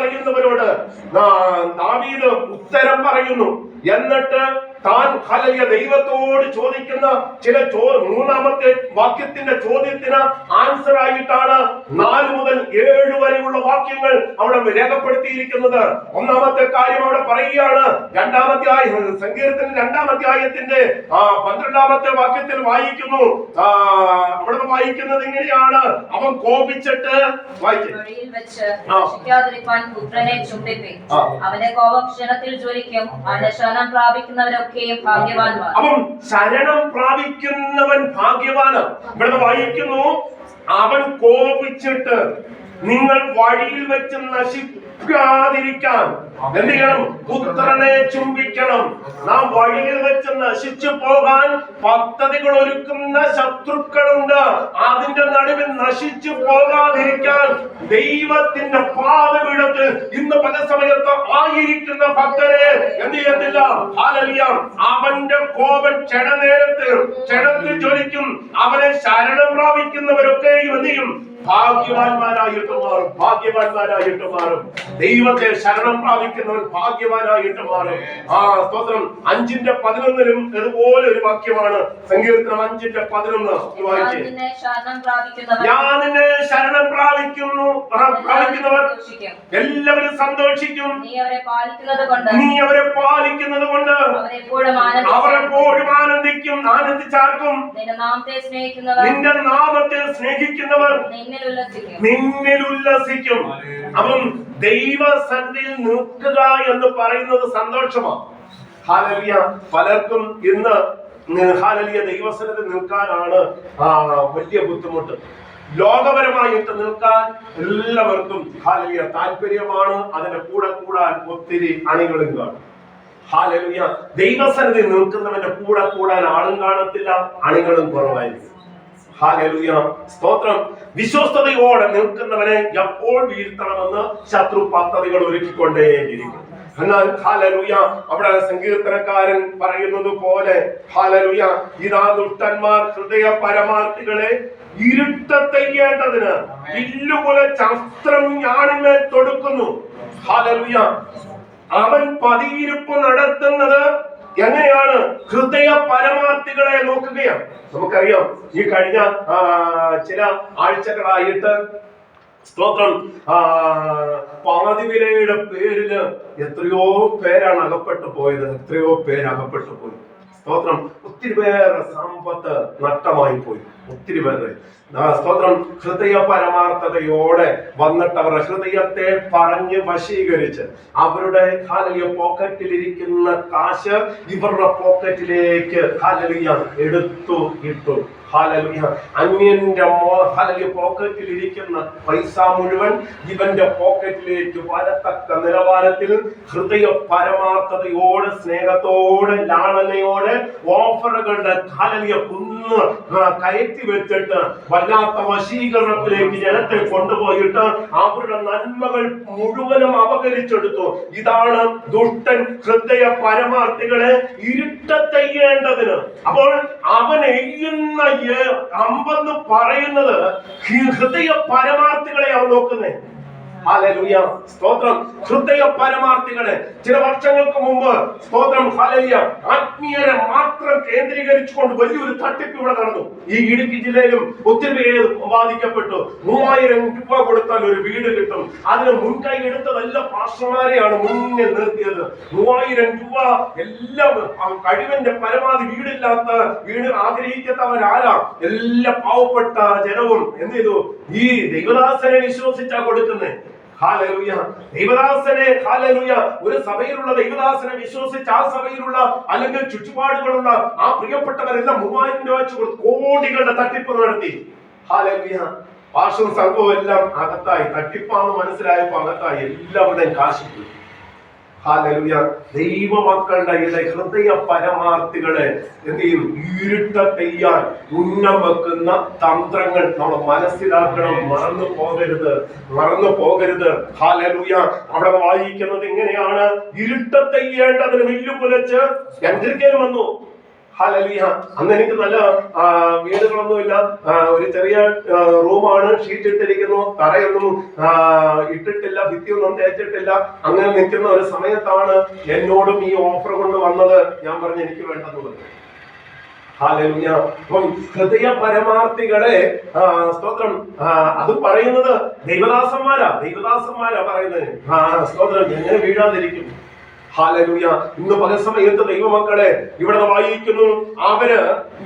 പറയുന്നവരോട് ദാവീദ് ഉത്തരം പറയുന്നു. എന്നിട്ട് താൻ ദൈവത്തോട് ചോദിക്കുന്ന ചില മൂന്നാമത്തെ വാക്യത്തിന്റെ ചോദ്യത്തിന് ആൻസർ ആയിട്ടാണ് 4 മുതൽ 7 വരെയുള്ള വാക്യങ്ങൾ അവിടെ രേഖപ്പെടുത്തിയിരിക്കുന്നത്. ഒന്നാമത്തെ കാര്യം അവിടെ പറയുകയാണ്. സങ്കീർത്തനം 2-ാം അധ്യായത്തിന്റെ 12-ാമത്തെ വാക്യത്തിൽ വായിക്കുന്നു. അവിടെ വായിക്കുന്നത് ഇങ്ങനെയാണ്: അവൻ കോപിച്ചിട്ട് അവന്റെ കോപം ക്ഷണത്തിൽ ജ്വലിക്കും. ശരണം പ്രാപിക്കുന്നവരൊക്കെയും ഭാഗ്യവാന്മാർ. അപ്പം ശരണം പ്രാപിക്കുന്നവൻ ഭാഗ്യവാന്. ഇവിടെ വായിക്കുന്നു, അവൻ കോപിച്ചിട്ട് നിങ്ങൾ വഴിയിൽ വെച്ച് നശിക്കാതിരിക്കാൻ എന്ത് ചെയ്യണം? പുത്രനെ ചുംബിക്കണം. നാം വഴിയിൽ വെച്ച് നശിച്ചു പോകാൻ പദ്ധതികൾ ഒരുക്കുന്ന ശത്രുക്കളുണ്ട്. അതിന്റെ നടുവിൽ നശിച്ചു പോകാതിരിക്കാൻ ദൈവത്തിന്റെ പാദപീഠത്തിൽ ഇന്ന് പല സമയത്ത് ആയിരിക്കുന്ന ഭക്തരെ എന്ത് ചെയ്യത്തില്ല? ഹല്ലേലൂയ, അവന്റെ കോപം ക്ഷണത്തിൽ ജ്വലിക്കും. അവനെ ശരണം പ്രാപിക്കുന്നവരൊക്കെയും എന്ത് ചെയ്യും? ഭാഗ്യവാന്മാരായിട്ട് മാറും. ഭാഗ്യവാന്മാരായിട്ട് മാറും. ദൈവത്തെ ശരണം പ്രാപിക്കുന്നവൻ ഭാഗ്യവാനായിട്ട് മാറും. സ്തോത്രം. 5:11 ഇതുപോലെ ഒരു വാക്യമാണ്. സങ്കീർത്തനം 5:11 വായിച്ചേ. ഞാൻ നിന്നെ ശരണം പ്രാപിക്കുന്നവർ എല്ലാവരും സന്തോഷിക്കും. നീ അവരെ പാലിക്കുന്നത് കൊണ്ട് അവരെപ്പോഴും ആനന്ദിക്കും. ആനന്ദിച്ചാർക്കും? നിന്റെ നാമത്തെ സ്നേഹിക്കുന്നവർ നിന്നിൽ ഉല്ലസിക്കും. അപ്പം ദൈവസന്നിധിയിൽ നിൽക്കുക എന്ന് പറയുന്നത് സന്തോഷമാണ്. ഹല്ലേലൂയ. പലർക്കും ഇന്ന് ഹല്ലേലൂയ ദൈവസന്നിധിയിൽ നിൽക്കാനാണ് വലിയ ബുദ്ധിമുട്ട്. ലോകപരമായിട്ട് നിൽക്കാൻ എല്ലാവർക്കും ഹല്ലേലൂയ താല്പര്യമാണ്. അതിന്റെ കൂടെ കൂടാൻ ഒത്തിരി അണികളും കാണും. ഹല്ലേലൂയ. ദൈവസന്നിധിയിൽ നിൽക്കുന്നവന്റെ കൂടെ കൂടാൻ ആളും കാണത്തില്ല, അണികളും കുറവായിരിക്കും. ഹല്ലേലൂയ. സ്തോത്രം. വിശ്വസ്തയോടെ നിൽക്കുന്നവനെ എപ്പോൾ വീഴ്ത്തണമെന്ന് ശത്രു പദ്ധതികൾ ഒരുക്കിക്കൊണ്ടേയിരിക്കും. എന്നാൽ ഹല്ലേലൂയ അവിടെ സങ്കീർത്തനക്കാരൻ പറയുന്നത് പോലെ ഹല്ലേലൂയ, ഇതാ ദുഷ്ടന്മാർ ഹൃദയ പരമാർത്ഥികളെ ഇരുട്ടത്തെയ്യേണ്ടതിന് വില്ലുപോലെ ശസ്ത്രം ഞാണിന്മേൽ തൊടുക്കുന്നു. ഹല്ലേലൂയ. അവൻ പതിയിരിപ്പ് നടത്തുന്നത് എങ്ങനെയാണ്? ഹൃദയ പരമാർത്ഥികളെ നോക്കുകയാണ്. നമുക്കറിയാം, ഈ കഴിഞ്ഞ ചില ആഴ്ചകളായിട്ട് സ്തോത്രം പാതിവിലയുടെ പേരില് എത്രയോ പേരാണ് അകപ്പെട്ടു പോയത്. സ്തോത്രം. ഒത്തിരി പേരുടെ സമ്പത്ത് നഷ്ടമായി പോയി. ഒത്തിരി പേരുടെ സ്തോത്രം ഹൃദയ പരമാർത്ഥതയോടെ വന്നിട്ട് അവരുടെ ഹൃദയത്തെ പറഞ്ഞ് വശീകരിച്ച് അവരുടെ ഹല്ലേലൂയ പോക്കറ്റിലിരിക്കുന്ന കാശ് ഇവരുടെ പോക്കറ്റിലേക്ക് ഹല്ലേലൂയ എടുത്തു ഇട്ടു. ഹല്ലേലൂയ. അന്യന്റെ ഹല്ലേലൂയ പോക്കറ്റിലിരിക്കുന്ന പൈസ മുഴുവൻ ഇവന്റെ പോക്കറ്റിലേക്ക് വരത്തക്ക നിലവാരത്തിൽ ഹൃദയ പരമാർത്ഥതയോടെ, സ്നേഹത്തോടെ, ലാളനയോടെ ഓഫറുകളുടെ ഹല്ലേലൂയ കുന്ന് കയറ്റി വെച്ചിട്ട് വല്ലാത്ത വശീകരണത്തിലേക്ക് ജനത്തെ കൊണ്ടുപോയിട്ട് അവരുടെ നന്മകൾ മുഴുവനും അപകരിച്ചെടുത്തു. ഇതാണ് ദുഷ്ടൻ ഹൃദയ പരമാർത്ഥികളെ ഇരുട്ടത്തെയ്യേണ്ടതിന്. അപ്പോൾ അവൻ എയ്യുന്ന അമ്പെന്ന് പറയുന്നത് ഹൃദയ പരമാർത്ഥികളെ അവൻ നോക്കുന്നേ. ഹല്ലേലൂയ. സ്തോത്രം. ഹൃദയ പരമാർത്ഥികളെ. ചില വർഷങ്ങൾക്ക് മുമ്പ് സ്തോത്രം ഹല്ലേലൂയ ആത്മീയരെ മാത്രം കേന്ദ്രീകരിച്ചുകൊണ്ട് വലിയൊരു തട്ടിപ്പ് ഇവിടെ നടന്നു. ഈ ഇടുക്കി ജില്ലയിലും ഒത്തിരി പേര് ബാധിക്കപ്പെട്ടു. 3000 രൂപ കൊടുത്താൽ ഒരു വീട് കിട്ടും. അതിന് മുൻകൈ എടുത്തതെല്ലാം പാസ്റ്റർമാരെയാണ് മുന്നിൽ നിർത്തിയത്. 3000 രൂപ എല്ലാം കഴിവിന്റെ പരമാവധി വീട് ആഗ്രഹിക്കാത്തവരാരാ? എല്ലാ പാവപ്പെട്ട ജനവും എന്ത് ചെയ്തു? ഈ ദൈവദാസനെ വിശ്വസിച്ചാ കൊടുക്കുന്നേ. ഹല്ലേലൂയ. ദൈവദാസനെ ഹല്ലേലൂയ ഒരു സഭയിലുള്ള ദൈവദാസനെ വിശ്വസിച്ച് ആ സഭയിലുള്ള അല്ലെങ്കിൽ ചുറ്റുപാടുകളുള്ള ആ പ്രിയപ്പെട്ടവരെല്ലാം 3000 രൂപ വെച്ച് കൊടുത്ത് കോടികളുടെ തട്ടിപ്പ് നടത്തി. ഹല്ലേലൂയ. പാർശ്വ സംഘവും എല്ലാം അകത്തായി. തട്ടിപ്പാന്ന് മനസ്സിലായപ്പോ അകത്തായി. എല്ലാവരുടെയും കാശിട്ടു. ഹല്ലേലൂയ. ദൈവമക്കളുടെ ഹൃദയ പരമാർത്ഥികളെ എന്ത് ചെയ്യും? ഇരുട്ടെയ്യാൻ ഉന്നം വെക്കുന്ന തന്ത്രങ്ങൾ നമ്മൾ മനസ്സിലാക്കണം. മറന്നു പോകരുത്. ഹല്ലേലൂയ. അവിടെ വായിക്കുന്നത് ഇങ്ങനെയാണ്: ഇരുട്ടെയ്യേണ്ടതിന് വില്ലു പുലച്ച് എന്തിരിക്കലും വന്നു. ഹല്ലേലൂയ. അന്ന് എനിക്ക് നല്ല വീടുകളൊന്നുമില്ല, ഒരു ചെറിയ റൂമാണ്, ഷീറ്റ് ഇട്ടിരിക്കുന്നു, തറയൊന്നും ഇട്ടിട്ടില്ല, ഭിത്തിയൊന്നും തേച്ചിട്ടില്ല. അങ്ങനെ നിൽക്കുന്ന ഒരു സമയത്താണ് എന്നോടും ഈ ഓഫർ കൊണ്ട് വന്നത്. ഞാൻ പറഞ്ഞു എനിക്ക് വേണ്ടെന്ന് പറഞ്ഞു. ഹല്ലേലൂയ. അപ്പം ഹൃദയ പരമാർത്ഥികളെ സ്തോത്രം, അത് പറയുന്നത് ദൈവദാസന്മാരാ പറയുന്നത്. സ്തോത്രം, എങ്ങനെ വീഴാതിരിക്കും? ഹല്ലേലൂയ. ഇന്ന് പല സമയത്ത് ദൈവമക്കളെ ഇവിടെ വായിക്കുന്നു, അവര്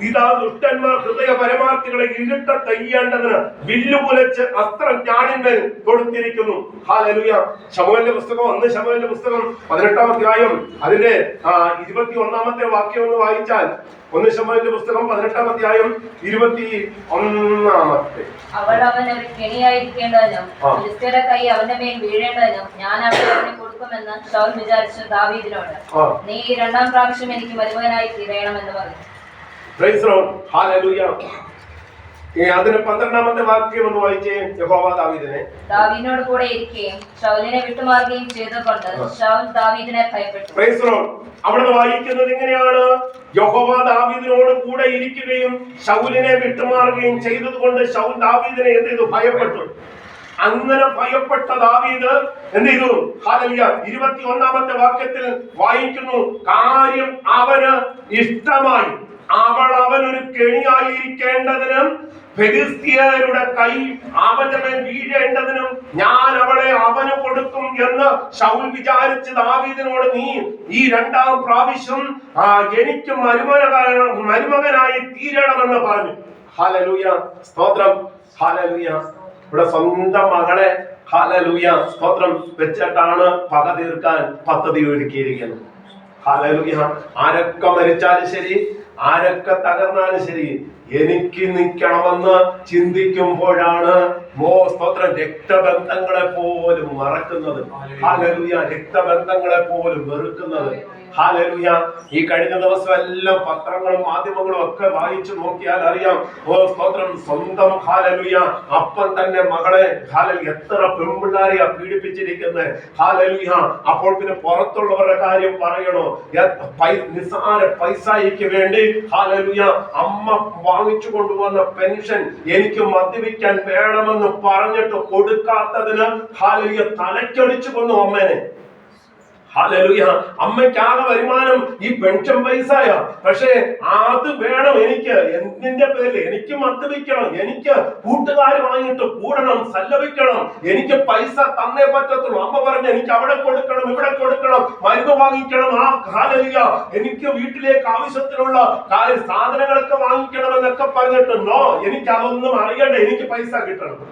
ഇതാ ദുഷ്ടന്മാർ ഹൃദയ പരമാർത്ഥികളെ ഇരുട്ട തെയ്യേണ്ടതിന് വില്ലുപുലച്ച് അസ്ത്രം ഞാണിന്മേൽ കൊടുത്തിരിക്കുന്നു. ഹല്ലേലൂയ. ശമൂവേലിന്റെ പുസ്തകം 1 ശമൂവേലിന്റെ പുസ്തകം 18-ാം അധ്യായം അതിന്റെ 21-ാമത്തെ വാക്യം ഒന്ന് വായിച്ചാൽ, 1 ശമൂവേലിന്റെ പുസ്തകം 18-ാം അധ്യായം 21-ാമത്തെ. അവൾ അവനൊരു കെണിയായിരിക്കേണ്ടതിനും ഫിലിസ്ത്യരുടെ കൈ അവന്റെ മേൽ വീഴേണ്ടതിനും ഞാൻ അവനെ കൊടുക്കുമെന്ന് ശൗൽ വിചാരിച്ചു ദാവീദിനോട്, നീ 2-ാം പ്രാവശ്യം എനിക്ക് മരുമകനായി തീരണമെന്ന് പറഞ്ഞു. Praise Lord. ഹല്ലേലൂയ. അതിന് 12-ാമത്തെ വാക്യം ഒന്ന് വായിച്ചേ. യഹോവ ദാവീദിനോട് കൂടെ ഇരിക്കുകയും ശൗലിനെ വിട്ടുമാറുകയും ചെയ്തുകൊണ്ട് ശൗൽ ദാവീദിനെ ഭയപ്പെട്ടു. Praise Lord. അവിടെ വായിക്കുന്നത് ഇങ്ങനെയാണ്, യഹോവ ദാവീദിനോട് കൂടെ ഇരിക്കുകയും ശൗലിനെ വിട്ടുമാറുകയും ചെയ്തതുകൊണ്ട് ശൗൽ ദാവീദിനെ എന്ത് ചെയ്തു? ഭയപ്പെട്ടു. അങ്ങനെ ഭയപ്പെട്ട ദാവീദ് എന്ത് ചെയ്തു? ഹല്ലേലൂയ. 21-ാമത്തെ വാക്യത്തിൽ വായിക്കുന്നു, കാര്യം അവന് ഇഷ്ടമായി, അവനൊരു കെണിയായിരിക്കേണ്ടതിനും ഫെലിസ്ത്യരുടെ കൈ അവന്റെ മേൽ വീഴേണ്ടതിനും ഞാൻ അവളെ അവന് കൊടുക്കും എന്ന് ശൗൽ വിചാരിച്ച് ദാവീദിനോട്, നീ ഈ 2-ാം പ്രാവശ്യം എനിക്ക് മരുമകനായി തീരണമെന്ന് പറഞ്ഞു. ഹല്ലേലൂയ. സ്തോത്രം. ഹല്ലേലൂയ. ഇവിടെ സ്വന്തം മകളെ ഹല്ലേലൂയ സ്തോത്രം വെച്ചിട്ടാണ് പക തീർക്കാൻ പദ്ധതി ഒരുക്കിയിരിക്കുന്നത്. ഹല്ലേലൂയ. ആരൊക്കെ മരിച്ചാലും ശരി, ആരൊക്കെ തകർന്നാലും ശരി, എനിക്ക് നിൽക്കണമെന്ന് ചിന്തിക്കുമ്പോഴാണ് സ്തോത്രം രക്തബന്ധങ്ങളെ പോലും മറക്കുന്നത്. ഹല്ലേലൂയ. രക്തബന്ധങ്ങളെ പോലും വെറുക്കുന്നത്. ഹല്ലേലൂയ. ഈ കഴിഞ്ഞ ദിവസം എല്ലാം പത്രങ്ങളും മാധ്യമങ്ങളും ഒക്കെ വായിച്ചു നോക്കിയാൽ അറിയാം, സ്തോത്രം, സ്വന്തം ഹല്ലേലൂയ അപ്പം തന്നെ മകളെ എത്ര പെൺപിള്ളാരെയാ പീഡിപ്പിച്ചിരിക്കുന്നത്. ഹല്ലേലൂയ. അപ്പോൾ പിന്നെ പുറത്തുള്ളവരുടെ കാര്യം പറയണോ? നിസ്സാര പൈസയ്ക്ക് വേണ്ടി ഹല്ലേലൂയ അമ്മ വാങ്ങിച്ചു കൊണ്ടുവന്ന പെൻഷൻ എനിക്ക് മദ്യപിക്കാൻ വേണമെന്ന് പറഞ്ഞിട്ട് കൊടുക്കാത്തതിന് ഹല്ലേലൂയ തലക്കടിച്ചു കൊന്നു അമ്മേനെ. ഹല്ലേലൂയ. അമ്മയ്ക്കാകെ വരുമാനം ഈ പെൻഷൻ പൈസയ, പക്ഷേ അത് വേണം എനിക്ക്. എന്തിന്റെ പേരിൽ? എനിക്ക് മദ്യപിക്കണം, എനിക്ക് കൂട്ടുകാർ വാങ്ങിയിട്ട് കൂടണം, സല്ലപിക്കണം, എനിക്ക് പൈസ തന്നേ പറ്റത്തുള്ളൂ. അമ്മ പറഞ്ഞു എനിക്ക് അവിടെ കൊടുക്കണം, ഇവിടെ കൊടുക്കണം, മരുന്ന് വാങ്ങിക്കണം. ഹല്ലേലൂയ. എനിക്ക് വീട്ടിലേക്ക് ആവശ്യത്തിനുള്ള സാധനങ്ങളൊക്കെ വാങ്ങിക്കണം എന്നൊക്കെ പറഞ്ഞിട്ട് നോ, എനിക്ക് അതൊന്നും അറിയണ്ട, എനിക്ക് പൈസ കിട്ടണം.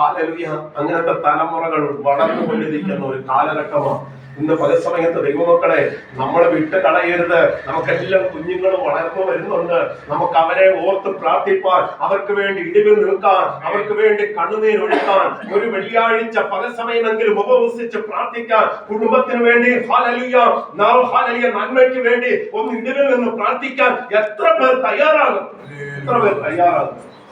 ഹല്ലേലൂയ. അങ്ങനത്തെ തലമുറകൾ വളർന്നുകൊണ്ടിരിക്കുന്ന ഒരു കാലഘട്ടമാണ് ഇന്ന്. പല സമയത്ത് ദൈവമക്കളെ നമ്മളെ വിട്ട് കളയരുത്. നമുക്കെല്ലാം കുഞ്ഞുങ്ങൾ വളർന്നു വരുന്നുണ്ട്. നമുക്ക് അവരെ ഓർത്ത് പ്രാർത്ഥിപ്പാൻ, അവർക്ക് വേണ്ടി ഇടിവ് നിൽക്കാൻ, അവർക്ക് വേണ്ടി കണ്ണുനീരൊഴുക്കാൻ, ഒരു വെള്ളിയാഴ്ച പല സമയമെങ്കിലും ഉപവസിച്ച് പ്രാർത്ഥിക്കാൻ, കുടുംബത്തിന് വേണ്ടി ഹല്ലേലൂയ നന്മയ്ക്ക് വേണ്ടി ഒന്ന് ഇടിവിൽ നിന്ന് പ്രാർത്ഥിക്കാൻ എത്ര പേർ തയ്യാറാകും?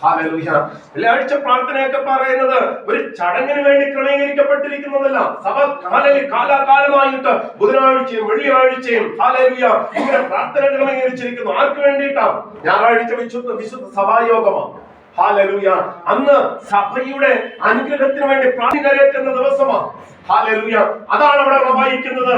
ഹല്ലേലൂയ. വെള്ളിയാഴ്ച പ്രാർത്ഥനയൊക്കെ പറയുന്നത് ഒരു ചടങ്ങിന് വേണ്ടി ക്രമീകരിക്കപ്പെട്ടിരിക്കുന്നതല്ല. സഭ കാലാകാലമായിട്ട് ബുധനാഴ്ചയും വെള്ളിയാഴ്ചയും ഹല്ലേലൂയ ഇങ്ങനെ പ്രാർത്ഥന ക്രമീകരിച്ചിരിക്കുന്നു. ആർക്ക് വേണ്ടിയിട്ടാ? ഞായറാഴ്ച വിശുദ്ധ സഭായോഗമാണ്. ഹല്ലേലൂയ. അന്ന് സഭയുടെ അനുഗ്രഹത്തിന് വേണ്ടി പ്രാർത്ഥിക്കുന്ന ദിവസമാണ്. ഹല്ലേലൂയ. അതാണ് അവിടെ വായിക്കുന്നത്,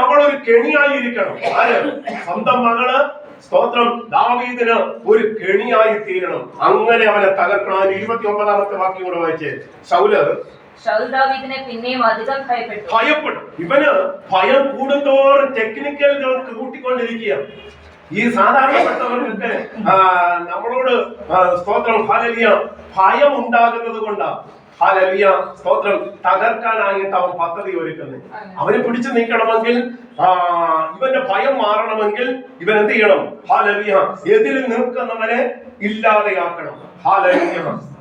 അവളൊരു കെണിയായിരിക്കണം. ആര്? സ്വന്തം മകള് സ്തോത്രം ദാവീദിന് ഒരു കെണിയായി തീരണം. അങ്ങനെ അവനെ തകർക്കണം. 29-ാമത്തെ വാക്യം കൂടെ വായിച്ചേ. ശൗൽ ദാവീദിനെ പിന്നെയും അധികം ഭയപ്പെട്ടു. ഇവന് ഭയം കൂടുന്തോറും ടെക്നിക്കലുകൾക്ക് കൂട്ടിക്കൊണ്ടിരിക്കുക. ഈ സാധാരണപ്പെട്ടവർക്കൊക്കെ നമ്മളോട് സ്തോത്രം ഹല്ലേലൂയ ഭയം ഉണ്ടാകുന്നത് കൊണ്ടാണ് ഹല്ലേലൂയ സ്തോത്രം തകർക്കാനായിട്ട് അവൻ പദ്ധതി ഒരുക്കുന്നത്. അവനെ പിടിച്ചു നീക്കണമെങ്കിൽ, ഇവന്റെ ഭയം മാറണമെങ്കിൽ ഇവൻ എന്ത് ചെയ്യണം? ഹല്ലേലൂയ എതിരിൽ നിൽക്കുന്നവനെ ഇല്ലാതെയാക്കണം. ഹല്ലേലൂയ.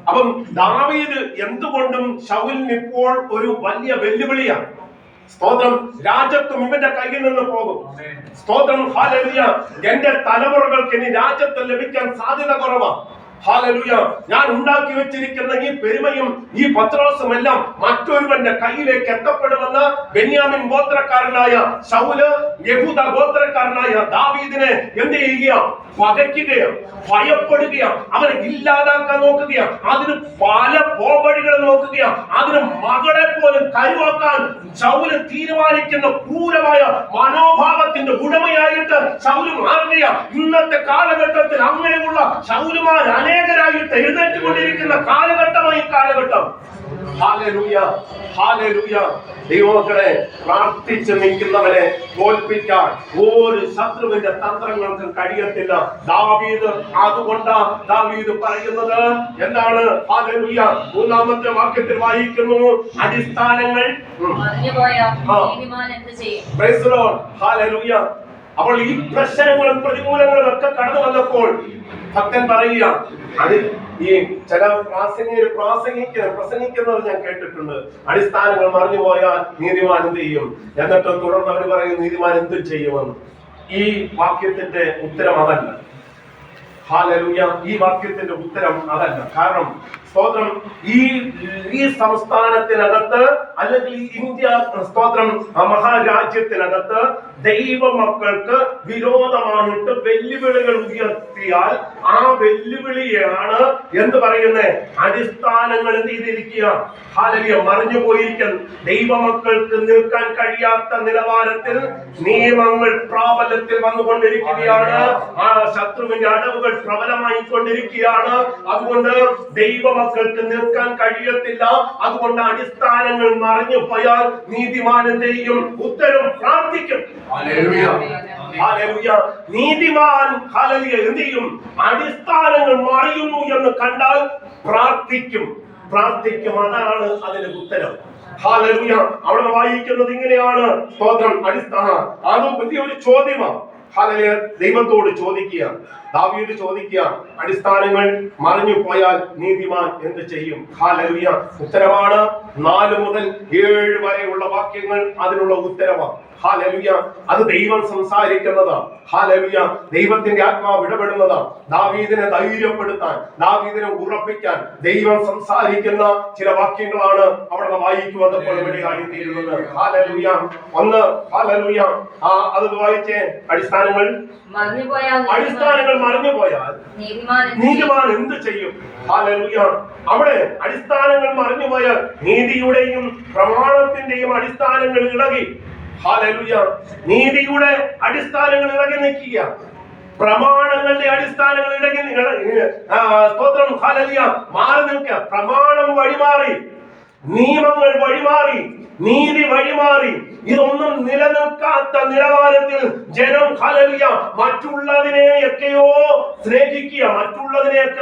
അപ്പം ദാവീദ് എന്തുകൊണ്ടും ശൗലിന് ഇപ്പോൾ ഒരു വലിയ വെല്ലുവിളിയാണ്. സ്തോത്രം. രാജ്യത്വം ഇവന്റെ കയ്യിൽ നിന്ന് പോകും. സ്തോത്രം. ഹല്ലേലൂയ. എന്റെ തലമുറകൾക്ക് ഇനി രാജ്യത്വം ലഭിക്കാൻ സാധ്യത കുറവാണ്. ഹല്ലേലൂയ. ഞാൻ ഉണ്ടാക്കി വെച്ചിരിക്കുന്ന ഈ പെരുമയും ഈ പത്രോസും എല്ലാം മറ്റൊരുവന്റെ കയ്യിലേക്ക് എത്തപ്പെടുമെന്ന് ബെന്യാമിൻ ഗോത്രക്കാരനായ ശൗല് യഹൂദ ഗോത്രക്കാരനായ ദാവീദിനെ എന്ത് ചെയ്യുക? പകയ്ക്കുകയാണ്, ഭയപ്പെടുകയാണ്, അവനെ ഇല്ലാതാക്കാൻ നോക്കുകയാണ്, അതിന് പല പോംവഴികൾ നോക്കുകയാണ്, അതിന് മകളെ പോലും കരുവാക്കാൻ ശൗല് തീരുമാനിക്കുന്ന ക്രൂരമായ മനോഭാവത്തിന്റെ ഉടമയായിട്ട് ശൗല് മാറുകയാണ്. ഇന്നത്തെ കാലഘട്ടത്തിൽ അങ്ങനെയുള്ള ശൗലുമാർ അനേകരായിട്ട് എഴുന്നേറ്റുകൊണ്ടിരിക്കുന്ന കാലഘട്ടമായി കാലഘട്ടം. Hallelujah, hallelujah. ദൈവമക്കളെ, പ്രാർത്ഥിച്ച് നിൽക്കുന്നവനെ തോൽപ്പിക്കാൻ ഒരു ശത്രുവിന്റെ തന്ത്രങ്ങൾക്കും കഴിയത്തില്ല. ദാവീദ് അതുകൊണ്ടാ ദാവീദ് പറയുന്നത് എന്താണ്? ഹല്ലേലൂയ. 3-ാമത്തെ വാക്യത്തിൽ വായിക്കുന്നു, അടിസ്ഥാനങ്ങൾ പ്രൈസ് ദി ലോർഡ്. ഹല്ലേലൂയ. അപ്പോൾ ഈ പ്രശ്നങ്ങളും പ്രതികൂലങ്ങളും ഒക്കെ കടന്നു വന്നപ്പോൾ ഭക്തൻ പറയുക, അത് ഈ ചില പ്രസംഗിക്കുന്നത് ഞാൻ കേട്ടിട്ടുണ്ട്, അടിസ്ഥാനങ്ങൾ മറിഞ്ഞു പോയാൽ നീതിമാൻ എന്ത് ചെയ്യും? എന്നിട്ട് തുടർന്ന് അവർ പറയും നീതിമാൻ എന്തും ചെയ്യുമെന്ന്. ഈ വാക്യത്തിന്റെ ഉത്തരം അതല്ല. ഹല്ലേലൂയ. ഈ വാക്യത്തിന്റെ ഉത്തരം അതല്ല. കാരണം സ്തോത്രം, ഈ സംസ്ഥാനത്തിനകത്ത് അല്ലെങ്കിൽ ഈ ഇന്ത്യ സ്തോത്രം മഹാരാജ്യത്തിനകത്ത് ദൈവമക്കൾക്ക് വിരോധമായിട്ട് വെല്ലുവിളികൾ ഉയർത്തിയാൽ ആ വെല്ലുവിളിയാണ് എന്ത് പറയുന്നത്? അടിസ്ഥാനങ്ങൾ എന്ത് ചെയ്തിരിക്കുക? ഹല്ലേലൂയ, മറിഞ്ഞു പോയിരിക്കുന്നു. ദൈവമക്കൾക്ക് നിൽക്കാൻ കഴിയാത്ത നിലവാരത്തിൽ നിയമങ്ങൾ പ്രാബല്യത്തിൽ വന്നുകൊണ്ടിരിക്കുകയാണ്. ആ ശത്രുവിന്റെ അടവുകൾ പ്രബലമായിക്കൊണ്ടിരിക്കുകയാണ്. അതുകൊണ്ട് ദൈവമക്കൾക്ക് നിൽക്കാൻ കഴിയത്തില്ല. അതുകൊണ്ട് അടിസ്ഥാനങ്ങൾ മറിഞ്ഞു പോയാൽ നീതിമാൻ എന്ത് ചെയ്യും? ഉത്തരം പ്രാർത്ഥിക്കും. Hallelujah, hallelujah. നീതിമാൻ ഹല്ലേലൂയ എന്ത് ചെയ്യും? അടിസ്ഥാനങ്ങൾ മറിയുന്നു എന്ന് കണ്ടാൽ പ്രാർത്ഥിക്കും. അതാണ് അതിന്റെ ഉത്തരം. ഹല്ലേലൂയ. അവിടെ വായിക്കുന്നത് ഇങ്ങനെയാണ്, സ്തോത്രം, അടിസ്ഥാനം. അതും വലിയൊരു ചോദ്യമാണ്. ഹല്ലേലൂയ. ദൈവത്തോട് ചോദിക്കുക, ദാവീദ് ചോദിക്കുക, അടിസ്ഥാനങ്ങൾ മറിഞ്ഞു പോയാൽ നീതിമാൻ എന്ത് ചെയ്യും? ഹല്ലേലൂയ. ഉത്തരമാണ് 4 മുതൽ 7 വരെയുള്ള വാക്യങ്ങൾ അതിനുള്ള ഉത്തരമാണ്. ഹല്ലേലൂയ. അത് ദൈവം സംസാരിക്കുന്നതാണ്. ഹല്ലേലൂയ. ദൈവത്തിന്റെ ആത്മാവ് ഇടപെടുന്നതാണ്. ദാവീദിനെ ധൈര്യപ്പെടുത്താൻ, ദാവീദിനെ ഉറപ്പിക്കാൻ ദൈവം സംസാരിക്കുന്ന ചില വാക്യങ്ങളാണ് അവിടെ വായിക്കുവന്നപ്പോൾ ഇവിടെയായി തീരുന്നത്. ഹല്ലേലൂയ. ഒന്ന്, ഹല്ലേലൂയ, അത് വായിച്ചേ. അടിസ്ഥാനങ്ങൾ മറിഞ്ഞു പോയാൽ നീതിമാൻ എന്ത് ചെയ്യും? ഹല്ലേലൂയ. അവിടെ അടിസ്ഥാനങ്ങൾ മറിഞ്ഞു പോയാൽ നീതിയുടെയും പ്രമാണത്തിന്റെയും അടിസ്ഥാനങ്ങൾ ഇളകി. ഹല്ലേലൂയ. നീതിയുടെ അടിസ്ഥാനങ്ങൾ ഇളകി നിൽക്കുക, പ്രമാണങ്ങളുടെ അടിസ്ഥാനങ്ങൾ ഇളകി സ്തോത്രം, ഹല്ലേലൂയ, മാറി നിൽക്കുക. പ്രമാണം വഴിമാറി, നിയമങ്ങൾ വഴിമാറി, നീതി വഴിമാറി. ഇതൊന്നും നിലനിൽക്കാത്ത നിലവാരത്തിൽ ജനം ഹല്ലേലൂയ മറ്റുള്ളതിനെയൊക്കെയോ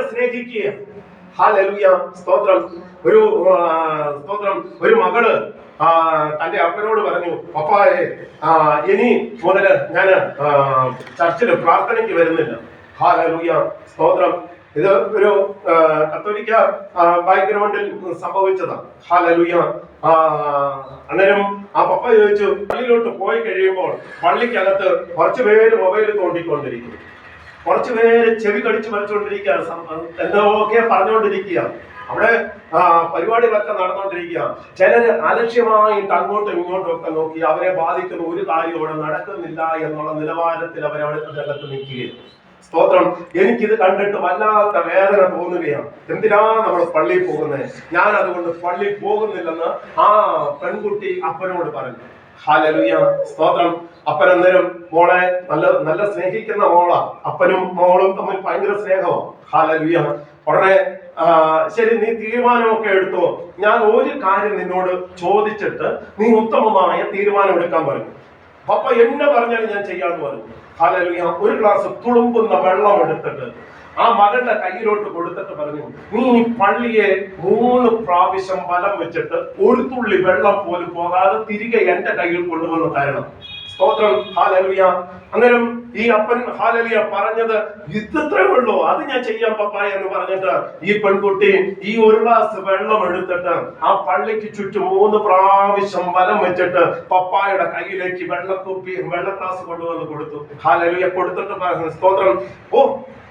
സ്നേഹിക്കുക. ഹല്ലേലൂയ. സ്തോത്രം. ഒരു മകള് തന്റെ അപ്പനോട് പറഞ്ഞു, പപ്പായെ ഇനി മുതല് ഞാൻ ചർച്ചിൽ പ്രാർത്ഥനയ്ക്ക് വരുന്നില്ല. ഹല്ലേലൂയ. സ്തോത്രം. ഇത് ഒരു കത്തോലിക്ക ബാക്ക്ഗ്രൗണ്ടിൽ സംഭവിച്ചതാണ്. ഹല്ലേലൂയ. അന്നേരം ആ പപ്പ ചോദിച്ചു, പള്ളിയിലോട്ട് പോയി കഴിയുമ്പോൾ പള്ളിക്കകത്ത് കുറച്ചു പേര് മൊബൈൽ തോണ്ടിക്കൊണ്ടിരിക്കും, കുറച്ചു പേര് ചെവി കടിച്ചു വരച്ചുകൊണ്ടിരിക്കുക, എന്തൊക്കെ പറഞ്ഞുകൊണ്ടിരിക്കുക. അവിടെ പരിപാടികളൊക്കെ നടന്നുകൊണ്ടിരിക്കുക. ചിലര് അലക്ഷ്യമായിട്ട് അങ്ങോട്ടും ഇങ്ങോട്ടും ഒക്കെ നോക്കി അവരെ ബാധിക്കുന്ന ഒരു കാര്യം അവിടെ നടക്കുന്നില്ല എന്നുള്ള നിലവാരത്തിൽ അവരവിടെ അകത്ത് നിൽക്കുകയാണ്. സ്തോത്രം. എനിക്കിത് കണ്ടിട്ട് വല്ലാത്ത വേദന തോന്നുകയാണ്. എന്തിനാ നമ്മൾ പള്ളിയിൽ പോകുന്നത്? ഞാൻ അതുകൊണ്ട് പള്ളിയിൽ പോകുന്നില്ലെന്ന് ആ പെൺകുട്ടി അപ്പനോട് പറഞ്ഞു. ഹല്ലേലൂയ. സ്തോത്രം. അപ്പൻ അന്നേരം മോളെ നല്ല സ്നേഹിക്കുന്ന മോളാ. അപ്പനും മോളും തമ്മിൽ ഭയങ്കര സ്നേഹമാണ്. ഹല്ലേലൂയ. ഉടനെ ശരി, നീ തീരുമാനമൊക്കെ എടുത്തോ, ഞാൻ ഒരു കാര്യം നിന്നോട് ചോദിച്ചിട്ട് നീ ഉത്തമമായ തീരുമാനം എടുക്കാൻ പറഞ്ഞു. പപ്പ എന്നെ പറഞ്ഞാലും ഞാൻ ചെയ്യാന്ന് പറഞ്ഞു. ഹല്ലേലൂയ. ഒരു ഗ്ലാസ് തുളുമ്പുന്ന വെള്ളം എടുത്തിട്ട് ആ മകന്റെ കയ്യിലോട്ട് കൊടുത്തിട്ട് പറഞ്ഞു, നീ ഈ പള്ളിയെ 3 പ്രാവശ്യം വലം വെച്ചിട്ട് ഒരു തുള്ളി വെള്ളം പോലും പോകാതെ തിരികെ എന്റെ കയ്യിൽ കൊണ്ടുവന്ന് തരണം. സ്തോത്രം. ഹല്ലേലൂയ. അന്നേരം ഈ അപ്പൻ ഹല്ലേലൂയ പറഞ്ഞത്, ഇത്രേ ഉള്ളൂ, അത് ഞാൻ ചെയ്യാം പപ്പായ എന്ന് പറഞ്ഞിട്ട് ഈ പെൺകുട്ടി ഈ ഒരു ഗ്ലാസ് വെള്ളം എടുത്തിട്ട് ആ പള്ളിക്ക് ചുറ്റും 3 പ്രാവശ്യം വലം വെച്ചിട്ട് പപ്പായുടെ കയ്യിലേക്ക് വെള്ള ഗ്ലാസ് കൊണ്ടുവന്ന് കൊടുത്തു. ഹല്ലേലൂയ. കൊടുത്തിട്ട് പറഞ്ഞു, സ്തോത്രം, ഓ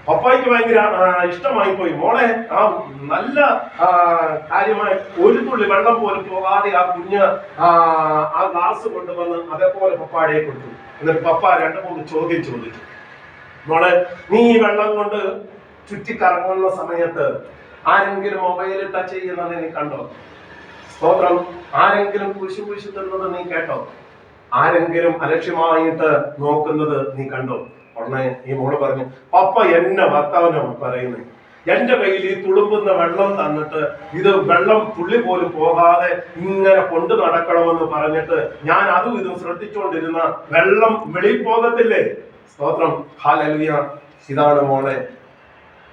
പപ്പായ്ക്ക് ഭയങ്കര ഇഷ്ടമായി പോയി. മോളെ ആ നല്ല കാര്യമായി ഒരു തുള്ളി വെള്ളം പോലും പോകാതെ ആ കുഞ്ഞ് ആ ഗ്ലാസ് കൊണ്ടുവന്ന് അതേപോലെ പപ്പാടെ കൊടുത്തു. എന്നിട്ട് പപ്പ 2-3 ചോദ്യം ചോദിച്ചു. മോളെ, നീ ഈ വെള്ളം കൊണ്ട് ചുറ്റിക്കറങ്ങുന്ന സമയത്ത് ആരെങ്കിലും മൊബൈൽ ടച്ച് ചെയ്യുന്നത് നീ കണ്ടോ? സ്തോത്രം. ആരെങ്കിലും കുശി തരുന്നത് നീ കേട്ടോ? ആരെങ്കിലും അലക്ഷ്യമായിട്ട് നോക്കുന്നത് നീ കണ്ടോ? ഉടനെ ഈ മോള് പറഞ്ഞു, പപ്പ എന്നെ ഭർത്താവിനാണ് പറയുന്നത്. എന്റെ കയ്യിൽ ഈ തുളുമ്പുന്ന വെള്ളം തന്നിട്ട് ഇത് വെള്ളം തുള്ളി പോലും പോകാതെ ഇങ്ങനെ കൊണ്ടു നടക്കണമെന്ന് പറഞ്ഞിട്ട് ഞാൻ അതും ഇതും ശ്രദ്ധിച്ചുകൊണ്ടിരുന്ന വെള്ളം വെളിയിൽ പോകത്തില്ലേ? സ്തോത്രം. ഹല്ലേലൂയ. ഇതാണ് മോളെ,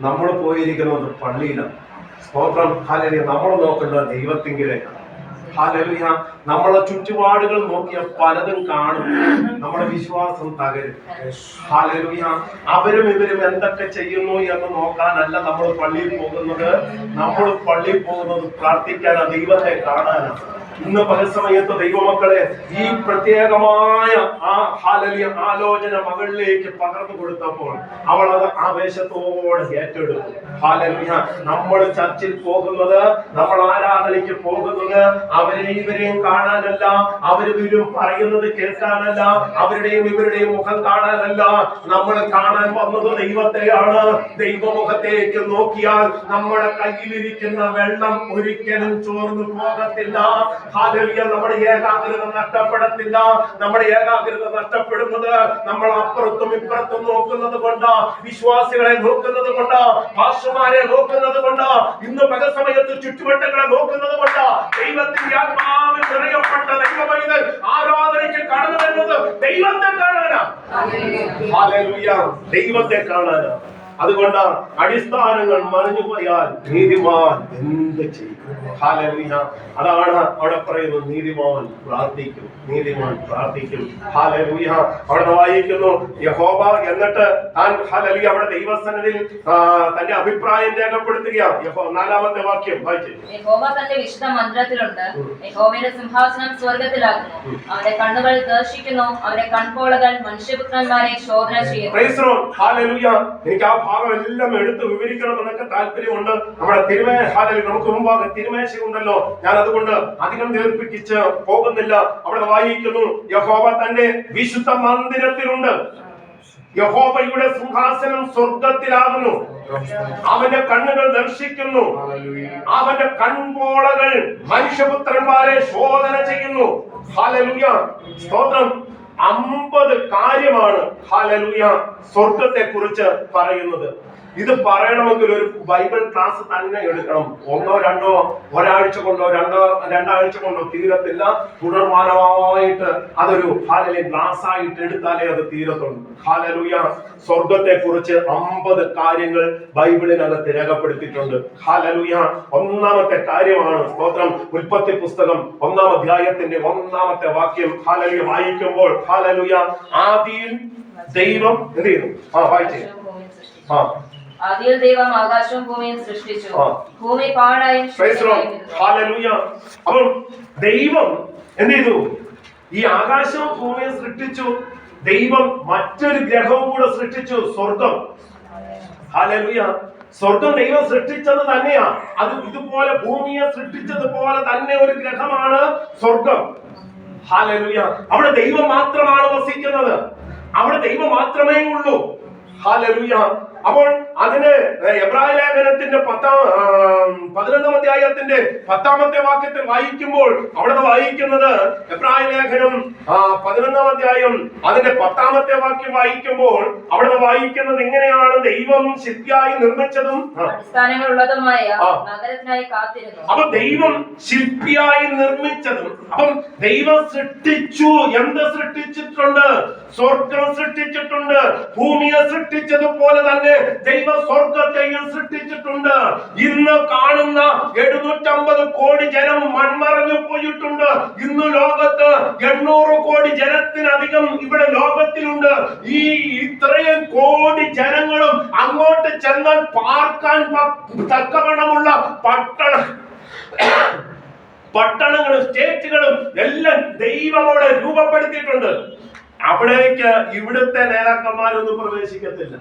നമ്മൾ പോയിരിക്കുന്നത് പള്ളിയിലാണ്. സ്തോത്രം. ഹല്ലേലൂയ. നമ്മൾ നോക്കേണ്ടത് ദൈവത്തിങ്കിലേക്കാണ്. ഹല്ലേലൂയ. നമ്മളെ ചുറ്റുപാടുകൾ നോക്കിയ പലതും കാണും, നമ്മുടെ വിശ്വാസം തകരും. ഹല്ലേലൂയ. അവരും ഇവരും എന്തൊക്കെ ചെയ്യുന്നു എന്ന് നോക്കാനല്ല നമ്മൾ പള്ളിയിൽ പോകുന്നത്. നമ്മൾ പള്ളിയിൽ പോകുന്നത് പ്രാർത്ഥിക്കാനാ, ദൈവത്തെ കാണാനാണ്. ഇന്ന് പല സമയത്ത് ദൈവമക്കളെ ഈ പ്രത്യേകമായ ആ ഹല്ലേലൂയ ആലോചന മകളിലേക്ക് പകർന്നു കൊടുത്തപ്പോൾ അവൾ അത് ആവേശത്തോടെ ഏറ്റെടുത്തു. ഹല്ലേലൂയ. നമ്മൾ ചർച്ചിൽ പോകുന്നത്, നമ്മൾ ആരാധനയ്ക്ക് പോകുന്നത് അവരെയും ഇവരെയും കാണാനല്ല, അവരും പറയുന്നത് കേൾക്കാനല്ല, അവരുടെയും ഇവരുടെയും മുഖം കാണാനല്ല. നമ്മൾ കാണാൻ വന്നത് ദൈവത്തെയാണ്. ദൈവമുഖത്തേക്ക് നോക്കിയാൽ നമ്മുടെ കയ്യിലിരിക്കുന്ന വെള്ളം ഒരിക്കലും ചോർന്നു പോകത്തില്ല. ഹല്ലേലൂയ. നമ്മുടെ ഏകാഗ്രത നഷ്ടപ്പെടത്തില്ല. നമ്മുടെ ഏകാഗ്രത നഷ്ടപ്പെടുന്നത് നമ്മൾ അപ്പുറത്തും ഇപ്പുറത്തും നോക്കുന്നത് കൊണ്ട്, വിശ്വാസികളെ നോക്കുന്നത് കൊണ്ട്, പാസ്റ്റർമാരെ നോക്കുന്നത് കൊണ്ട്, ഇന്ന് പല സമയത്ത് ചുറ്റുവട്ടങ്ങളെ നോക്കുന്നത് കൊണ്ട് ദൈവത്തിന്റെ ആത്മാവിൽ നിറയപ്പെട്ട ദൈവമൈതൽ ആരാധനയ്ക്ക് കടന്നു വരുന്നത് ദൈവത്തെ കാണാനാ. ഹല്ലേലൂയ. ദൈവത്തെ കാണാനാ. അതുകൊണ്ട് അടിസ്ഥാനങ്ങൾ മറിഞ്ഞു പോയാൽ നീതിമാൻ എന്ത് ചെയ്യും? ഹല്ലേലൂയ. അതാണ് അവിടെ പറയുന്നത്, നീതിമാൻ പ്രാർത്ഥിക്കും, നീതിമാൻ പ്രാർത്ഥിക്കും. ഹല്ലേലൂയ. അവിടെ വായിക്കുന്നു, യഹോവ എന്നിട്ട് ഹല്ലേലൂയ അവിടെ ദൈവസന്നിധിയിൽ തന്റെ അഭിപ്രായം രേഖപ്പെടുത്തുകയാണ്. 4-ാമത്തെ വാക്യം വായിച്ചു. യഹോവ തന്റെ വിശുദ്ധ മന്ദിരത്തിലുണ്ട്. യഹോവയുടെ സിംഹാസനം സ്വർഗ്ഗത്തിലാകുന്നു. അവന്റെ കണ്ണുകൾ ദർശിക്കുന്നു. അവന്റെ കൺപോളകൾ മനുഷ്യപുത്രന്മാരെ ശോധന ചെയ്യുന്നു. Praise the Lord. ഹല്ലേലൂയ. എനിക്ക് ആ ഭാഗം എല്ലാം എടുത്ത് വിവരിക്കണം എന്നൊക്കെ താല്പര്യമുണ്ട്. നമ്മുടെ ഹല്ലേലൂയ നമുക്ക് മുമ്പാകെ തിരുമേശ ഉണ്ടല്ലോ. ഞാൻ അതുകൊണ്ട് അധികം ദീർഘിപ്പിച്ച് പോകുന്നില്ല. അവിടെ വായിക്കുന്നു, യഹോവ തന്റെ വിശുദ്ധ മന്ദിരത്തിലുണ്ട്. യഹോവയുടെ സിംഹാസനം സ്വർഗത്തിലാകുന്നു. അവന്റെ കണ്ണുകൾ ദർശിക്കുന്നു. അവന്റെ കൺപോളകൾ മനുഷ്യപുത്രന്മാരെ ശോധന ചെയ്യുന്നു. ഹല്ലേലൂയ. സ്തോത്രം. 50 കാര്യമാണ് ഹല്ലേലൂയ സ്വർഗത്തെ കുറിച്ച് പറയുന്നത്. ഇത് പറയണമെങ്കിൽ ഒരു ബൈബിൾ ക്ലാസ് തന്നെ എടുക്കണം. 1-2 ഒരാഴ്ച കൊണ്ടോ രണ്ടാഴ്ച കൊണ്ടോ തീരത്തില്ല. തുടർമാനമായിട്ട് അതൊരു ഹല്ലേലൂയ ക്ലാസ് ആയിട്ട് എടുത്താലേ അത് തീരത്തുള്ളൂ. ഹല്ലേലൂയ. സ്വർഗത്തെ കുറിച്ച് 50 കാര്യങ്ങൾ ബൈബിളിനകത്ത് രേഖപ്പെടുത്തിയിട്ടുണ്ട്. ഹല്ലേലൂയ. 1-ാമത്തെ കാര്യമാണ് സ്തോത്രം. ഉൽപ്പത്തി പുസ്തകം 1-ാം അധ്യായത്തിന്റെ 1-ാമത്തെ വാക്യം ഹല്ലേലൂയ വായിക്കുമ്പോൾ, ഹല്ലേലൂയ, ആദിയിൽ ദൈവം എന്ത് ചെയ്തു? വായിച്ചേ. ആദിയിൽ ദൈവം ആകാശവും ഭൂമിയും സൃഷ്ടിച്ചു. ഭൂമി പാഴായും ഹല്ലേലൂയ. അപ്പോൾ ദൈവം എന്ത് ചെയ്തു? ഈ ആകാശവും ഭൂമിയും സൃഷ്ടിച്ചു. ദൈവം മറ്റൊരു ഗ്രഹവും കൂടെ സൃഷ്ടിച്ചു, സ്വർഗം. ഹല്ലേലൂയ. സ്വർഗം ദൈവം സൃഷ്ടിച്ചത് തന്നെയാ. അത് ഇതുപോലെ ഭൂമിയെ സൃഷ്ടിച്ചതുപോലെ തന്നെ ഒരു ഗ്രഹമാണ് സ്വർഗം. ഹല്ലേലൂയ. അവിടെ ദൈവം മാത്രമാണ് വസിക്കുന്നത്. അവിടെ ദൈവം മാത്രമേ ഉള്ളൂ. ഹല്ലേലൂയ. അപ്പോൾ അതിന് എബ്രായ ലേഖനത്തിന്റെ 11-ാം അധ്യായത്തിന്റെ 10-ാമത്തെ വാക്യത്തിൽ വായിക്കുമ്പോൾ അവിടെ വായിക്കുന്നത്, എബ്രായ ലേഖനം 11-ാം അധ്യായം അതിന്റെ 10-ാമത്തെ വാക്യം വായിക്കുമ്പോൾ അവിടെ വായിക്കുന്നത് ഇങ്ങനെയാണ്, ദൈവം ശില്പിയായി നിർമ്മിച്ചതും അടിസ്ഥാനങ്ങളുള്ളതുമായ നഗരത്തിനായി കാത്തിരുന്നു. അപ്പൊ ദൈവം ശില്പിയായി നിർമ്മിച്ചതും. അപ്പം ദൈവം സൃഷ്ടിച്ചു. എന്ത് സൃഷ്ടിച്ചിട്ടുണ്ട്? സ്വർഗം സൃഷ്ടിച്ചിട്ടുണ്ട്. ഭൂമിയെ സൃഷ്ടിച്ചതുപോലെ തന്നെ ദൈവ സ്വർഗത്തെയും സൃഷ്ടിച്ചിട്ടുണ്ട്. ഇന്ന് കാണുന്ന 750 കോടി ജനം മൺമറഞ്ഞു പോയിട്ടുണ്ട്. ഇന്ന് ലോകത്ത് 800 കോടി ജനത്തിനധികം ഇവിടെ ലോകത്തിലുണ്ട്. ഈ ഇത്രയും കോടി ജനങ്ങളും അങ്ങോട്ട് ചെന്നാൽ പാർക്കാൻ തക്കവണ്ണമുള്ള പട്ടണങ്ങളും സ്റ്റേറ്റുകളും എല്ലാം ദൈവം അവിടെ രൂപപ്പെടുത്തിയിട്ടുണ്ട്. അവിടേക്ക് ഇവിടുത്തെ നേതാക്കന്മാരൊന്നും പ്രവേശിക്കത്തില്ല.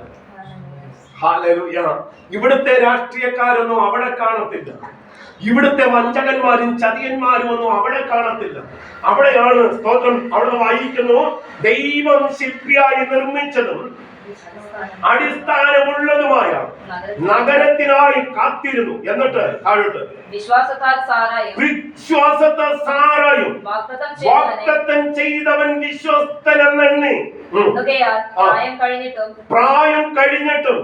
ഹല്ലേലൂയ. ഇവിടുത്തെ രാഷ്ട്രീയക്കാരൊന്നും അവിടെ കാണത്തില്ല. ഇവിടുത്തെ വഞ്ചകന്മാരും ചതിയന്മാരും ഒന്നും അവിടെ കാണത്തില്ല. അവിടെയാണ് സ്തോത്രം. അവിടെ വായിക്കുന്നു, ദൈവം ശില്പിയായി നിർമ്മിച്ചതും അടിസ്ഥാനമുള്ളതുമായ നഗരത്തിനായി കാത്തിരുന്നു. എന്നിട്ട് താഴോട്ട്, വിശ്വാസത്താൽ സാറായും വാഗ്ദത്തം ചെയ്തവൻ വിശ്വസ്തനെന്നെണ്ണി പ്രായം കഴിഞ്ഞിട്ടും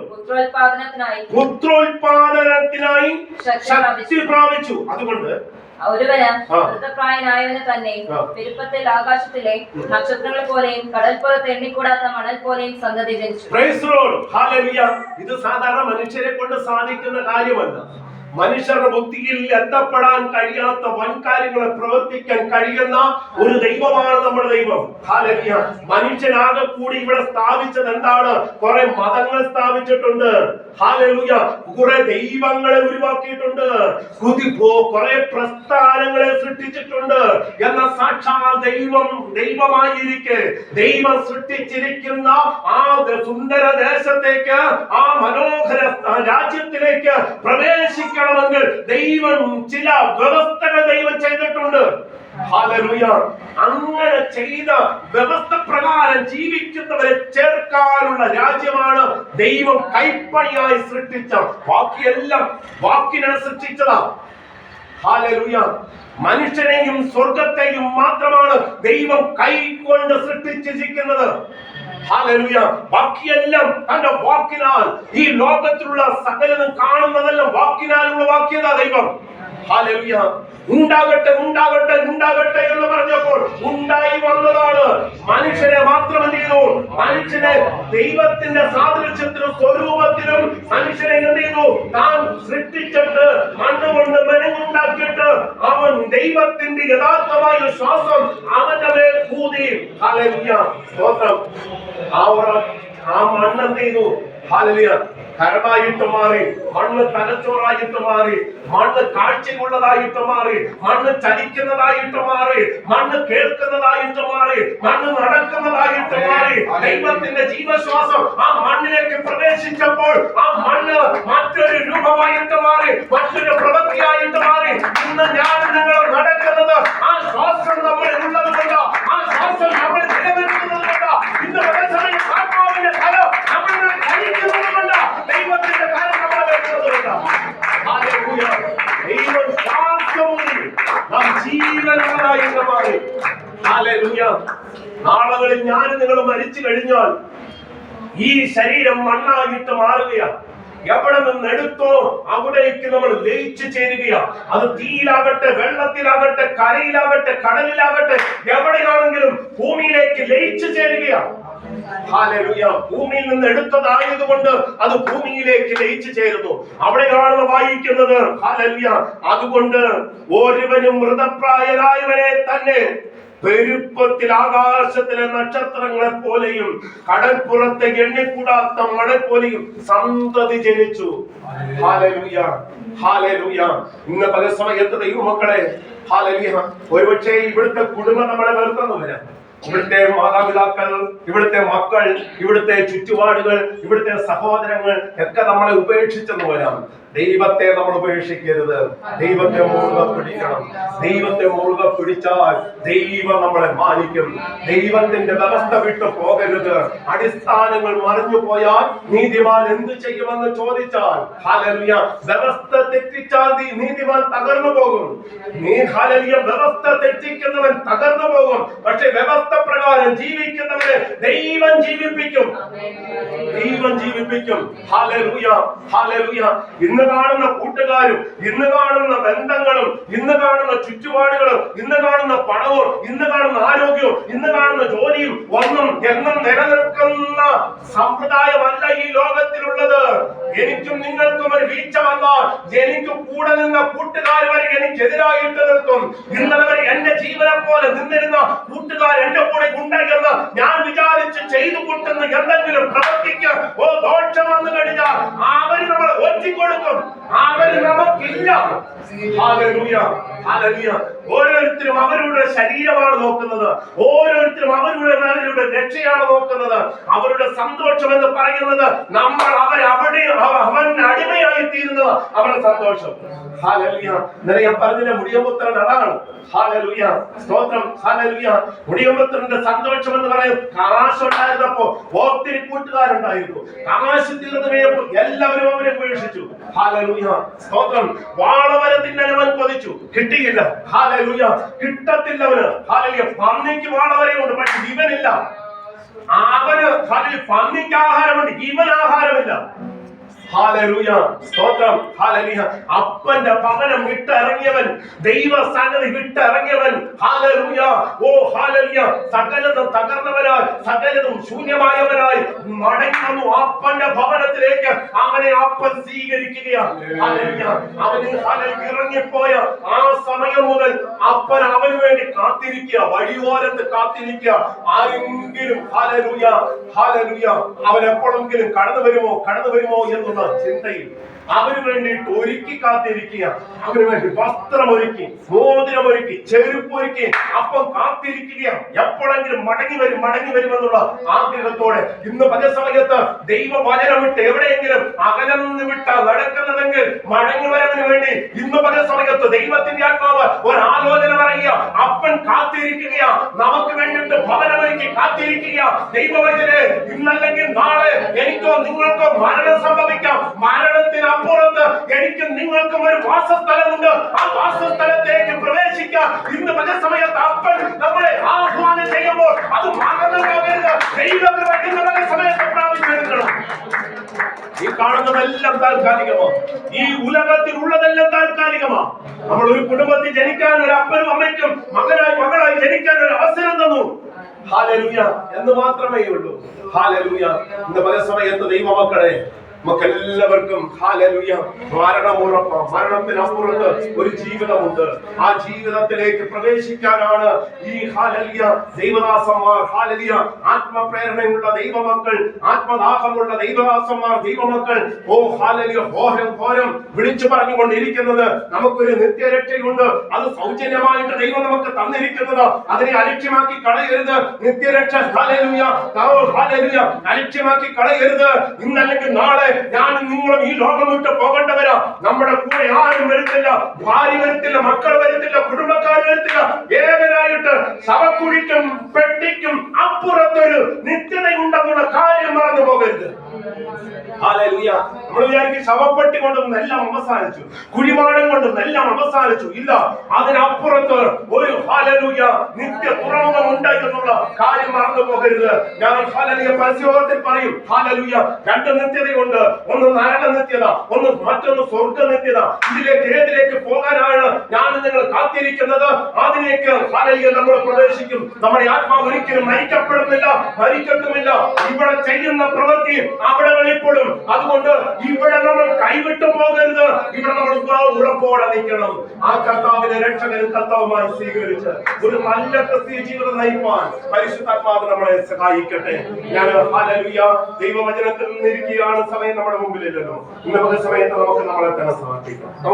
പുത്രോത്പാദനത്തിനായി ശക്തി പ്രാപിച്ചു. അതുകൊണ്ട് ഒരുവന് വൃദ്ധപ്രായനായവന് തന്നെ പെരുപ്പത്തിൽ ആകാശത്തിലെ നക്ഷത്രങ്ങളെ പോലെയും കടൽപ്പുറത്ത് എണ്ണിക്കൂടാത്ത മണൽ പോലെയും സന്തതി ജനിച്ചു. ഇത് സാധാരണ മനുഷ്യരെ കൊണ്ട് സാധിക്കുന്ന കാര്യമല്ല. മനുഷ്യരുടെ ബുദ്ധിയിൽ എത്തപ്പെടാൻ കഴിയാത്ത വൻകാര്യങ്ങളെ പ്രവർത്തിക്കാൻ കഴിയുന്ന ഒരു ദൈവമാണ് നമ്മുടെ ദൈവം. ഹല്ലേലൂയ. മനുഷ്യനാകെ കൂടി ഇവിടെ സ്ഥാപിച്ചത് എന്താണ്? കുറെ മതങ്ങൾ സ്ഥാപിച്ചിട്ടുണ്ട്. ഹല്ലേലൂയ. കുറെ ദൈവങ്ങളെ ഉരുവാക്കിയിട്ടുണ്ട്. കുറെ പ്രസ്ഥാനങ്ങളെ സൃഷ്ടിച്ചിട്ടുണ്ട്. എന്ന സാക്ഷാൽ ദൈവമായിരിക്കെ ദൈവം സൃഷ്ടിച്ചിരിക്കുന്ന ആ സുന്ദര ദേശത്തേക്ക്, ആ മനോഹര രാജ്യത്തിലേക്ക് പ്രവേശിക്കണമെങ്കിൽ ദൈവം ചില വ്യവസ്ഥകൾ ദൈവം ചെയ്തിട്ടുണ്ട്. ഹല്ലേലൂയ. അങ്ങനെ ചെയ്ത വ്യവസ്ഥ പ്രകാരം ജീവിക്കുന്നവരെ ചേർക്കാനുള്ള രാജ്യമാണ് ദൈവം കൈപ്പണിയായി സൃഷ്ടിച്ച. ബാക്കിയെല്ലാം വാക്കിനാണ് സൃഷ്ടിച്ചതാ. ഹല്ലേലൂയ. മനുഷ്യനെയും സ്വർഗത്തെയും മാത്രമാണ് ദൈവം കൈകൊണ്ട് സൃഷ്ടിച്ചിരിക്കുന്നത്. ഹല്ലേലൂയ. ബാക്കിയെല്ലാം തന്റെ വാക്കിനാൽ, ഈ ലോകത്തിലുള്ള സകലതും കാണുന്നതെല്ലാം വാക്കിനാൽ ഉളവാക്കിയതാ ദൈവം. ഹല്ലേലൂയ. ഉണ്ടാകട്ടെ ഉണ്ടാകട്ടെ ഉണ്ടാകട്ടെ എന്ന് പറഞ്ഞപ്പോൾ ഉണ്ടായി വന്നതാണ്. മനുഷ്യനെ മാത്രം എന്ത് ചെയ്തു? മനുഷ്യനെ ദൈവത്തിന്റെ സാദൃശ്യത്തിലും സ്വരൂപത്തിലും മനുഷ്യനെ എന്ത് ചെയ്തു? താൻ സൃഷ്ടിച്ചിട്ട് മണ്ണുകൊണ്ട് മെനഞ്ഞുണ്ടാക്കിയിട്ട് അവൻ ദൈവത്തിന്റെ യഥാർത്ഥമായ ശ്വാസം അവന്റെ മേൽ കൂതി. ഹല്ലേലൂയ. സ്തോത്രം. ആ മണ്ണ് എന്ത് ചെയ്തു? ഹല്ലേലൂയ. കരടായിട്ട് മാറി, മണ്ണ് തലച്ചോറായിട്ട് മാറി, മണ്ണ് കാഴ്ചയുള്ളതായിട്ട് മാറി, മണ്ണ് ചലിക്കുന്നതായിട്ട് മാറി, മണ്ണ് കേൾക്കുന്നതായിട്ട് മാറി, മണ്ണ് നടക്കുന്നതായിട്ട് മാറി. ദൈവത്തിന്റെ ജീവശ്വാസം ആ മണ്ണിലേക്ക് പ്രവേശിച്ചപ്പോൾ ആ മണ്ണ് മറ്റൊരു രൂപമായിട്ട് മാറി, മറ്റൊരു പ്രവൃത്തിയായിട്ട് മാറി. ഇന്ന് ഞാൻ നിങ്ങൾ നടക്കുന്നത് ആ ശ്വാസം നമ്മൾ ഉള്ളത് കൊണ്ട്, ആ ശ്വാസം നമ്മൾ നിലനിൽക്കുന്നത് കൊണ്ട്, ഇന്ന് ആത്മാവിന്റെ ഫലം നമ്മൾ കഴിക്കുന്നത് കൊണ്ട്, ദൈവത്തിന്റെ കാര്യം നമ്മളെ വെക്കുന്നതുകൊണ്ട്. ഹല്ലേലൂയ. ദൈവം ശ്വാസമൂതി നാം ജീവനുള്ളതായി മാറി. ഹല്ലേലൂയ. നാളുകളിൽ ഞാൻ നിങ്ങൾ മരിച്ചു കഴിഞ്ഞാൽ ഈ ശരീരം മണ്ണായിട്ട് മാറുകയാണ്. എവിടെ നിന്ന് എടുത്തോ അവിടേക്ക് നമ്മൾ ലയിച്ചു ചേരുകയാ. അത് തീയിലാകട്ടെ, വെള്ളത്തിലാകട്ടെ, കരയിലാകട്ടെ, കടലിലാകട്ടെ, എവിടെയാണെങ്കിലും ഭൂമിയിലേക്ക് ലയിച്ചു ചേരുകയാണ്. ഹല്ലേലൂയ. ഭൂമിയിൽ നിന്ന് എടുത്തതായതുകൊണ്ട് അത് ഭൂമിയിലേക്ക് ലയിച്ചു ചേരുന്നു. അവിടെയാണ് വായിക്കുന്നത്. ഹല്ലേലൂയ. അതുകൊണ്ട് ഒരുവനും മൃതപ്രായനായവനെ തന്നെ പെരുപ്പത്തിൽ ആകാശത്തിലെ നക്ഷത്രങ്ങളെ പോലെയും കടൽപ്പുറത്തെ എണ്ണിക്കൂടാത്ത മണൽ പോലെയും സന്തതി ജനിച്ചു. ഹല്ലേലൂയ. ഹല്ലേലൂയ. ഇന്ന് പല സമയത്ത് ദൈവമക്കളെ, ഹല്ലേലൂയ, ഒരുപക്ഷെ ഇവിടുത്തെ കുടുംബം നമ്മളെ വെറുത്തെന്ന് വരാം. ഇവിടുത്തെ മാതാപിതാക്കൾ, ഇവിടുത്തെ മക്കൾ, ഇവിടുത്തെ ചുറ്റുപാടുകൾ, ഇവിടുത്തെ സഹോദരങ്ങൾ ഒക്കെ നമ്മളെ ഉപേക്ഷിച്ചെന്ന് വരാം. ദൈവത്തെ നമ്മൾ ഉപേക്ഷിക്കരുത്. ദൈവത്തെ മുറുകെ പിടിക്കണം. ദൈവത്തെ മുറുകെ പിടിച്ചാൽ ദൈവം നമ്മളെ മാനിക്കും. ദൈവത്തിന്റെ വ്യവസ്ഥ വിട്ടു പോകരുത്. അടിസ്ഥാനങ്ങൾ മറിഞ്ഞു പോയാൽ നീതിമാൻ എന്ത് ചെയ്യുമെന്ന് ചോദിച്ചാൽ, ഹല്ലേലൂയ, വ്യവസ്ഥ തെറ്റിച്ചാൽ നീതിമാൻ തകർന്നു പോകും. ഹല്ലേലൂയ, വ്യവസ്ഥ തെറ്റിക്കുന്നവൻ തകർന്നു പോകും. പക്ഷെ വ്യവസ്ഥ പ്രകാരം ജീവിക്കുന്നവനെ ദൈവം ജീവിപ്പിക്കും. ദൈവം ജീവിപ്പിക്കും. ഹല്ലേലൂയ. ഹല്ലേലൂയ. ഇന്ന് കാണുന്ന കൂട്ടുകാരും, ഇന്ന് കാണുന്ന ബന്ധങ്ങളും, ഇന്ന് കാണുന്ന ചുറ്റുപാടുകളും, ഇന്ന് കാണുന്ന പണവും, ഇന്ന് കാണുന്ന ആരോഗ്യവും, ഇന്ന് കാണുന്ന ജോലിയും ഒന്നും എന്നും നിലനിൽക്കുന്ന സമ്പ്രദായമല്ല ഈ ലോകത്തിലുള്ളത്. എനിക്കും നിങ്ങൾക്കും ഒരു വീഴ്ച വന്നാൽ എനിക്ക് കൂടെ നിന്ന കൂട്ടുകാർ വരെ എനിക്കെതിരായിട്ട് നിൽക്കും. ഇന്നലെ വരെ എന്റെ ജീവനെ പോലെ നിന്നിരുന്ന കൂട്ടുകാർ എന്റെ കൂടെ ഉണ്ടെന്ന് ഞാൻ വിചാരിച്ച് ചെയ്തു കൂട്ടുന്ന എന്തെങ്കിലും പ്രവർത്തിക്ക് ദോഷം വന്നു കഴിഞ്ഞാൽ അവര് നമ്മളെ ഒറ്റിക്കൊടുക്കും. അവര് നമുക്കില്ല. ഹല്ലേലൂയ. ഹല്ലേലൂയ. ഓരോരുത്തരും അവരുടെ ശരീരമാണ് നോക്കുന്നത്, ഓരോരുത്തരും അവരുടെ രക്ഷയാണ് നോക്കുന്നത്. അവരുടെ സന്തോഷം എന്ന് പറയുന്നത് നമ്മൾ അവൻ അടിമയായി തീരുന്നത് അവരുടെ സന്തോഷം. ഹല്ലേലൂയ. ഞാൻ പറഞ്ഞില്ല, മുടിയമ്പുത്രൻ അതാണ്. ഹല്ലേലൂയ, സ്തോത്രം. ഹല്ലേലൂയ. മുടിയമ്പുത്രന്റെ സന്തോഷം എന്ന് പറയുന്നത് കാശുണ്ടായിരുന്നപ്പോ ഒത്തിരി കൂട്ടുകാരുണ്ടായിരുന്നു. കാശ് തീർന്നു കഴിഞ്ഞപ്പോൾ എല്ലാവരും അവനെ ഉപേക്ഷിച്ചു. ഹല്ലേലൂയ, സ്തോത്രം. വാളവരെ തിന്നാൻ അവൻ കൊതിച്ചു, കിട്ടിയില്ല. ഹല്ലേലൂയ, കിട്ടത്തില്ല അവന്. ഹല്ലേലൂയ. പന്നിക്ക് വാളവരെയുണ്ട്, പക്ഷെ ഇവനില്ല. അവന് പന്നിക്ക് ആഹാരമുണ്ട്, ഇവൻ ആഹാരമില്ല. ഹല്ലേലൂയ, സ്തോത്രം. ഹല്ലേലൂയ. അപ്പന്റെ ഭവനം വിട്ടിറങ്ങിയവൻ, ദൈവ സന്നിധി വിട്ടിറങ്ങിയവൻ. ഹല്ലേലൂയ. ഓ ഹല്ലേലൂയ. സകലതും തകർന്നവനായി, സകലതും ശൂന്യമായവനായി മടങ്ങി വന്നു അപ്പന്റെ ഭവനത്തിലേക്ക്. അവനെ അപ്പൻ സ്വീകരിക്കുകയാണ്. ഹല്ലേലൂയ. അവന് ഇറങ്ങിപ്പോയ ആ സമയം മുതൽ അപ്പൻ അവന് വേണ്ടി കാത്തിരിക്കുക, വഴിയോരത്ത് കാത്തിരിക്കുക. ആരെങ്കിലും ഹല്ലേലൂയ, ഹല്ലേലൂയ, അവൻ എപ്പോഴെങ്കിലും കടന്നു വരുമോ എന്നുള്ള ചിന്തയിൽ അവന് വേണ്ടിയിട്ട് ഒരുക്കി കാത്തിരിക്കുക. അവന് വേണ്ടി വസ്ത്രമൊരുക്കി, മോതിരമൊരുക്കി, ചെരുപ്പൊരുക്കി അപ്പം കാത്തിരിക്കുക. എപ്പോഴെങ്കിലും മടങ്ങി വരുമെന്നുള്ള ആഗ്രഹത്തോടെ. ഇന്ന് പല സമയത്ത് ദൈവവചനം വിട്ട് എവിടെയെങ്കിലും അകലന്ന് വിട്ട നടക്കുന്നതെങ്കിൽ മടങ്ങി വരവിന് വേണ്ടി ഇന്ന് പല സമയത്ത് ദൈവത്തിന്റെ ആത്മാവ് ഒരാലോചന പറയുക. അപ്പൻ കാത്തിരിക്കുക, നമുക്ക് വേണ്ടിയിട്ട് ഭവനമൊരുക്കി കാത്തിരിക്കുക. ദൈവവചനെ ഇന്നല്ലെങ്കിൽ നാളെ എനിക്കോ നിങ്ങൾക്കോ മരണം സംഭവിക്കാം. മരണത്തിന് അപ്പുറത്ത് എനിക്കും നിങ്ങൾക്കും ഒരു വാസസ്ഥലമുണ്ട്. ആ വാസസ്ഥലത്തേക്ക് പ്രവേശിക്കാം. ഇന്ന് പല സമയത്ത് അപ്പൻ നമ്മളെ ആഹ്വാനം ചെയ്യുമ്പോൾ അത് മറന്നു പോകരുത്. ദൈവകൃപ ഇന്ന് പല സമയത്ത് പ്രാപിച്ചെടുക്കണം. ഈ കാണുന്നതെല്ലാം താൽക്കാലികമാണ്. ഈ ഉലകത്തിൽ ഉള്ളതെല്ലാം താൽക്കാലികമാണ്. നമ്മൾ ഒരു കുടുംബത്തിൽ ജനിക്കാൻ ഒരു അപ്പനും അമ്മയ്ക്കും മകളായി ജനിക്കാൻ ഒരു അവസരം തന്നു. ഹല്ലേലൂയ എന്ന് മാത്രമേ ഉള്ളൂ. ഹല്ലേലൂയ. ഇന്ന് പല സമയത്ത് ദൈവമക്കളെ നമുക്കെല്ലാവർക്കും ഹല്ലേലൂയ മരണത്തിനപ്പുറത്ത് ഒരു ജീവിതമുണ്ട്. ആ ജീവിതത്തിലേക്ക് പ്രവേശിക്കാനാണ് ഈ ഹല്ലേലൂയ ദൈവദാസന്മാർ, ഹല്ലേലൂയ ആത്മപ്രേരണയുള്ള ദൈവമക്കൾ, ആത്മദാഹമുള്ള ദൈവദാസന്മാർ, ദൈവമക്കൾ ഓ ഹല്ലേലൂയ ഘോരം വിളിച്ചു പറഞ്ഞുകൊണ്ടിരിക്കുന്നത്. നമുക്കൊരു നിത്യരക്ഷയുണ്ട്, അത് സൗജന്യമായിട്ട് ദൈവം നമുക്ക് തന്നിരിക്കുന്നത്. അതിനെ അലക്ഷ്യമാക്കി കളയരുത്. നിത്യരക്ഷ ഹല്ലേലൂയ ഹല്ലേലൂയ അലക്ഷ്യമാക്കി കളയരുത്. ഇന്നല്ലെങ്കിൽ നാളെ ഞാനും നിങ്ങളും ഈ ലോകം വിട്ട് പോകേണ്ടവരാ. നമ്മുടെ കൂടെ ആരും വരത്തില്ല, ഭാര്യ വരത്തില്ല, മക്കൾ വരത്തില്ല, കുടുംബക്കാർ വരത്തില്ല. ഏകനായിട്ട് ശവക്കുഴിക്കും പെട്ടിക്കും അപ്പുറത്തൊരു നിത്യതയുണ്ടെന്നുള്ള കാര്യം മറന്നു പോകരുത്. ഹല്ലേലൂയ. നമ്മൾ വിചാരിക്കും ശവപ്പെട്ടി കൊണ്ടൊന്നും എല്ലാം അവസാനിച്ചു, കുഴിമാടം കൊണ്ടൊന്നും എല്ലാം അവസാനിച്ചു. ഇല്ല, അതിനപ്പുറത്ത് ഒരു ഹല്ലേലൂയ നിത്യ തുറമുഖം ഉണ്ട് എന്നുള്ള കാര്യം മറന്നു പോകരുത്. ഞാൻ ഹല്ലേലൂയ പരസ്യത്തിൽ പറയും, ഹല്ലേലൂയ രണ്ട് നിത്യതയുണ്ട്. ഒന്ന് നരക നിത്യത, മറ്റൊന്ന് സ്വർഗ നിത്യത. ഏതിലേക്ക് പോകാനാണ് ഞാൻ നിങ്ങൾ കാത്തിരിക്കുന്നത്? അതിലേക്ക് ഹല്ലേലൂയ നമ്മൾ പ്രവേശിക്കും. നമ്മുടെ ആത്മാവ് ഒരിക്കലും മരിക്കപ്പെടുന്നില്ല, മരിക്കത്തുമില്ല. ഇവിടെ ചെയ്യുന്ന പ്രവൃത്തി അവിടെ വെളിപ്പെടും. അതുകൊണ്ട് ഇവിടെ നമ്മൾ കൈവിട്ടു പോകരുത്. ഇവിടെ നമ്മൾ ഉറപ്പോടെ നിൽക്കണം. ആ കർത്താവിനെ രക്ഷകനും കർത്താവുമായി സ്വീകരിച്ച് ഒരു നല്ല ക്രിസ്തീയ ജീവിതം നയിപ്പാൻ പരിശുദ്ധാത്മാവ് നമ്മളെ സഹായിക്കട്ടെ. ഞാൻ ഹല്ലേലൂയ ദൈവവചനത്തിൽ നിന്നിരിക്കുകയാണ്. സമയം നമ്മുടെ മുമ്പിലില്ലല്ലോ. ഇന്നത്തെ സമയത്ത് നമുക്ക് നമ്മളെ തന്നെ സമർപ്പിക്കാം.